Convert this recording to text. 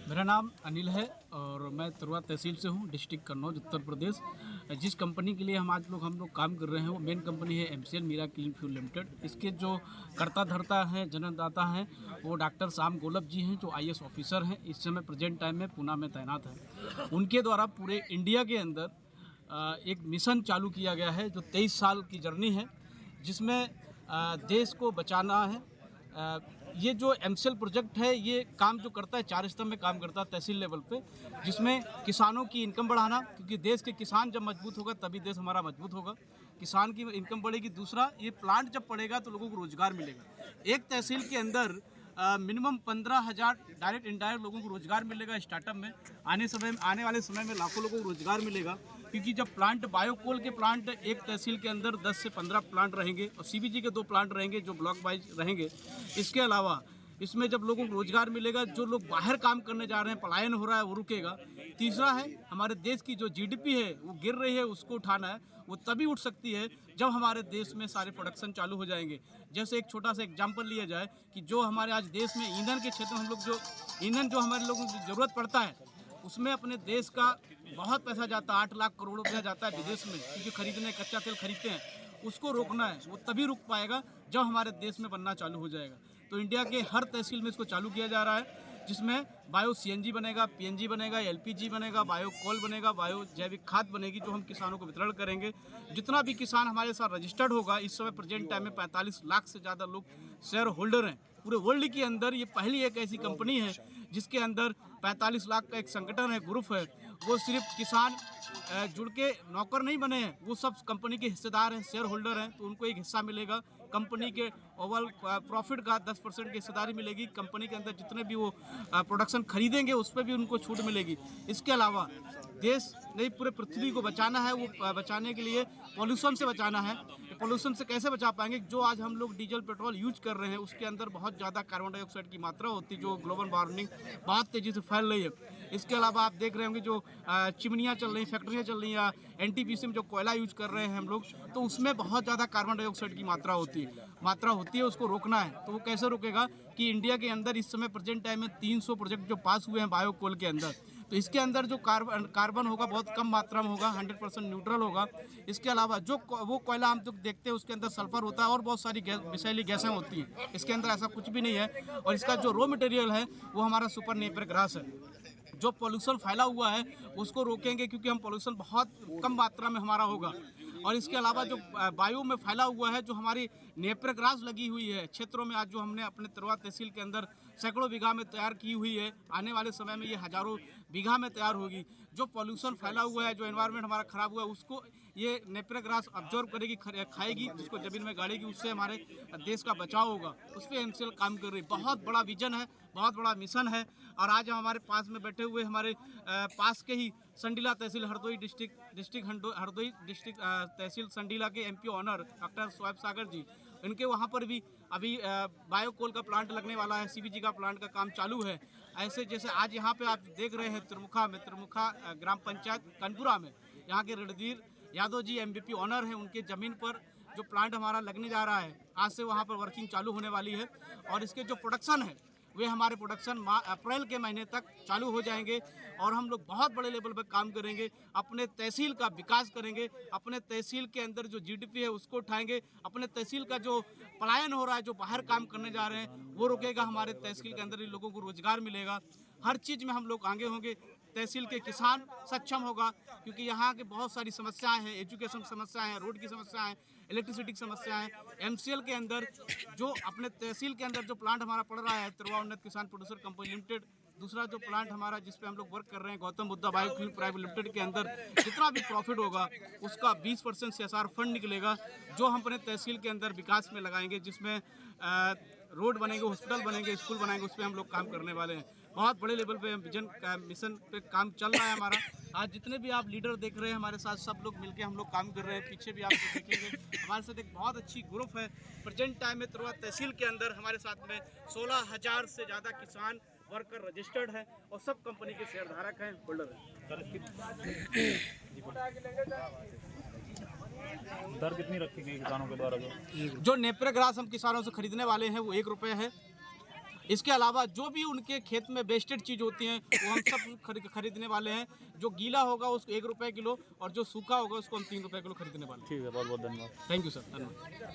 मेरा नाम अनिल है और मैं तुरवा तहसील से हूँ, डिस्ट्रिक्ट कन्नौज, उत्तर प्रदेश। जिस कंपनी के लिए हम लोग काम कर रहे हैं वो मेन कंपनी है MCL Meera clean fuel limited. इसके जो कर्ता धर्ता हैं, जन्मदाता हैं, वो डॉक्टर श्याम गोलब जी हैं, जो IAS ऑफिसर हैं, इस समय प्रेजेंट टाइम में पूना में तैनात हैं। उनके द्वारा पूरे इंडिया के अंदर एक मिशन चालू किया गया है जो 23 साल की जर्नी है, जिसमें देश को बचाना है। ये जो MCL प्रोजेक्ट है, ये काम जो करता है 4 स्तंभ में काम करता है तहसील लेवल पे, जिसमें किसानों की इनकम बढ़ाना, क्योंकि देश के किसान जब मजबूत होगा तभी देश हमारा मजबूत होगा। किसान की इनकम बढ़ेगी। दूसरा, ये प्लांट जब पड़ेगा तो लोगों को रोजगार मिलेगा। एक तहसील के अंदर मिनिमम 15,000 डायरेक्ट इनडायरेक्ट लोगों को रोजगार मिलेगा। स्टार्टअप में आने वाले समय में लाखों लोगों को रोजगार मिलेगा, क्योंकि जब प्लांट बायोकोल के प्लांट एक तहसील के अंदर 10 से 15 प्लांट रहेंगे और CBG के 2 प्लांट रहेंगे जो ब्लॉक वाइज रहेंगे। इसके अलावा इसमें जब लोगों को रोजगार मिलेगा, जो लोग बाहर काम करने जा रहे हैं, पलायन हो रहा है, वो रुकेगा। तीसरा है, हमारे देश की जो GDP है वो गिर रही है, उसको उठाना है। वो तभी उठ सकती है जब हमारे देश में सारे प्रोडक्शन चालू हो जाएंगे। जैसे एक छोटा सा एग्जांपल लिया जाए कि जो हमारे आज देश में ईंधन के क्षेत्र में हम लोग जो ईंधन जो हमारे लोगों को जरूरत पड़ता है, उसमें अपने देश का बहुत पैसा जाता है, 8 लाख करोड़ रुपया जाता है विदेश में, क्योंकि खरीदने कच्चा तेल खरीदते हैं। उसको रोकना है, वो तभी रुक पाएगा जब हमारे देश में बनना चालू हो जाएगा। तो इंडिया के हर तहसील में इसको चालू किया जा रहा है, जिसमें बायो CNG बनेगा, PNG बनेगा, LPG बनेगा, बायो कोल बनेगा, बायो जैविक खाद बनेगी, जो हम किसानों को वितरण करेंगे। जितना भी किसान हमारे साथ रजिस्टर्ड होगा, इस समय प्रेजेंट टाइम में 45 लाख से ज़्यादा लोग शेयर होल्डर हैं। पूरे वर्ल्ड के अंदर ये पहली एक ऐसी कंपनी है जिसके अंदर 45 लाख का एक संगठन है, ग्रुप है। वो सिर्फ किसान जुड़ के नौकर नहीं बने हैं, वो सब कंपनी के हिस्सेदार हैं, शेयर होल्डर हैं। तो उनको एक हिस्सा मिलेगा कंपनी के ओवरऑल प्रॉफिट का। 10% की हिस्सेदारी मिलेगी। कंपनी के अंदर जितने भी वो प्रोडक्शन खरीदेंगे उस पर भी उनको छूट मिलेगी। इसके अलावा देश नहीं, पूरे पृथ्वी को बचाना है। वो बचाने के लिए पॉल्यूशन से बचाना है। पॉल्यूशन से कैसे बचा पाएंगे? जो आज हम लोग डीजल पेट्रोल यूज कर रहे हैं, उसके अंदर बहुत ज़्यादा कार्बन डाइऑक्साइड की मात्रा होती है, जो ग्लोबल वार्मिंग बहुत तेज़ी से फैल रही है। इसके अलावा आप देख रहे होंगे जो चिमनियाँ चल रही, फैक्ट्रियाँ चल रही हैं, NTPC में जो कोयला यूज कर रहे हैं हम लोग, तो उसमें बहुत ज़्यादा कार्बन डाइऑक्साइड की मात्रा होती है। उसको रोकना है। तो वो कैसे रोकेगा कि इंडिया के अंदर इस समय प्रेजेंट टाइम में 300 प्रोजेक्ट जो पास हुए हैं बायोकोल के अंदर, तो इसके अंदर जो कार्बन होगा बहुत कम मात्रा में होगा, 100% न्यूट्रल होगा। इसके अलावा जो वो कोयला हम जो देखते हैं उसके अंदर सल्फर होता है और बहुत सारी विषैली गैसें होती हैं। इसके अंदर ऐसा कुछ भी नहीं है। और इसका जो रॉ मटेरियल है वो हमारा सुपर नेपियर ग्रास है। जो पॉल्यूशन फैला हुआ है उसको रोकेंगे, क्योंकि हम पॉल्यूशन बहुत कम मात्रा में हमारा होगा। और इसके अलावा जो वायु में फैला हुआ है, जो हमारी नेपियर ग्रास लगी हुई है क्षेत्रों में, आज जो हमने अपने तिरवा तहसील के अंदर सैकड़ों बीघा में तैयार की हुई है, आने वाले समय में ये हजारों बीघा में तैयार होगी। जो पॉल्यूशन फैला हुआ है, जो एनवायरनमेंट हमारा खराब हुआ है, उसको ये नेपियर ग्रास ऑब्जर्व करेगी, खाएगी, जिसको जमीन में गाड़ेगी। उससे हमारे देश का बचाव होगा। उस पर MCL काम कर रही है। बहुत बड़ा विजन है, बहुत बड़ा मिशन है। और आज हमारे पास में बैठे हुए हमारे पास के ही संडीला तहसील हरदोई डिस्ट्रिक्ट तहसील संडीला के MP ऑनर डॉक्टर शोएब सागर जी, इनके वहाँ पर भी अभी बायोकोल का प्लांट लगने वाला है, CBG का प्लांट का काम चालू है। ऐसे जैसे आज यहाँ पे आप देख रहे हैं त्रिमुखा ग्राम पंचायत कनपुरा में, यहाँ के रणधीर यादव जी MVP ऑनर हैं, उनके ज़मीन पर जो प्लांट हमारा लगने जा रहा है, आज से वहाँ पर वर्किंग चालू होने वाली है। और इसके जो प्रोडक्शन है वे हमारे प्रोडक्शन अप्रैल के महीने तक चालू हो जाएंगे। और हम लोग बहुत बड़े लेवल पर काम करेंगे, अपने तहसील का विकास करेंगे, अपने तहसील के अंदर जो GDP है उसको उठाएंगे, अपने तहसील का जो पलायन हो रहा है, जो बाहर काम करने जा रहे हैं, वो रुकेगा। हमारे तहसील के अंदर ही लोगों को रोजगार मिलेगा। हर चीज़ में हम लोग आगे होंगे। तहसील के किसान सक्षम होगा, क्योंकि यहाँ के बहुत सारी समस्याएं हैं, एजुकेशन समस्याएं हैं, रोड की समस्याएं हैं, इलेक्ट्रिसिटी की समस्याएं हैं। MCL के अंदर जो अपने तहसील के अंदर जो प्लांट हमारा पड़ रहा है, तिरवा उन्नत किसान प्रोड्यूसर कंपनी लिमिटेड, दूसरा जो प्लांट हमारा जिस पे हम लोग वर्क कर रहे हैं Gautam Buddha biofuel private limited के अंदर, जितना भी प्रॉफिट होगा उसका 20% CSR फंड निकलेगा, जो हम अपने तहसील के अंदर विकास में लगाएंगे, जिसमें रोड बनेंगे, हॉस्पिटल बनेंगे, स्कूल बनाएंगे। उस पर हम लोग काम करने वाले हैं। बहुत बड़े लेवल पे विजन का मिशन पे काम चल रहा है हमारा। आज जितने भी आप लीडर देख रहे हैं हमारे साथ, सब लोग मिलके हम लोग काम कर रहे हैं। पीछे भी आप देखेंगे हमारे साथ एक बहुत अच्छी ग्रुप है। प्रेजेंट टाइम में तिरवा तहसील के अंदर हमारे साथ में 16,000 से ज़्यादा किसान वर्कर रजिस्टर्ड है और सब कंपनी के शेयर धारक हैं, होल्डर हैं। दर कितनी रखी गई किसानों के द्वारा? जो नेपियर ग्रास हम किसानों से खरीदने वाले हैं वो ₹1 है। इसके अलावा जो भी उनके खेत में वेस्टेड चीज़ होती हैं वो हम सब खरीदने वाले हैं। जो गीला होगा उसको 1 रुपये किलो और जो सूखा होगा उसको हम 3 रुपये किलो खरीदने वाले हैं। ठीक है, बहुत बहुत धन्यवाद। थैंक यू सर, धन्यवाद।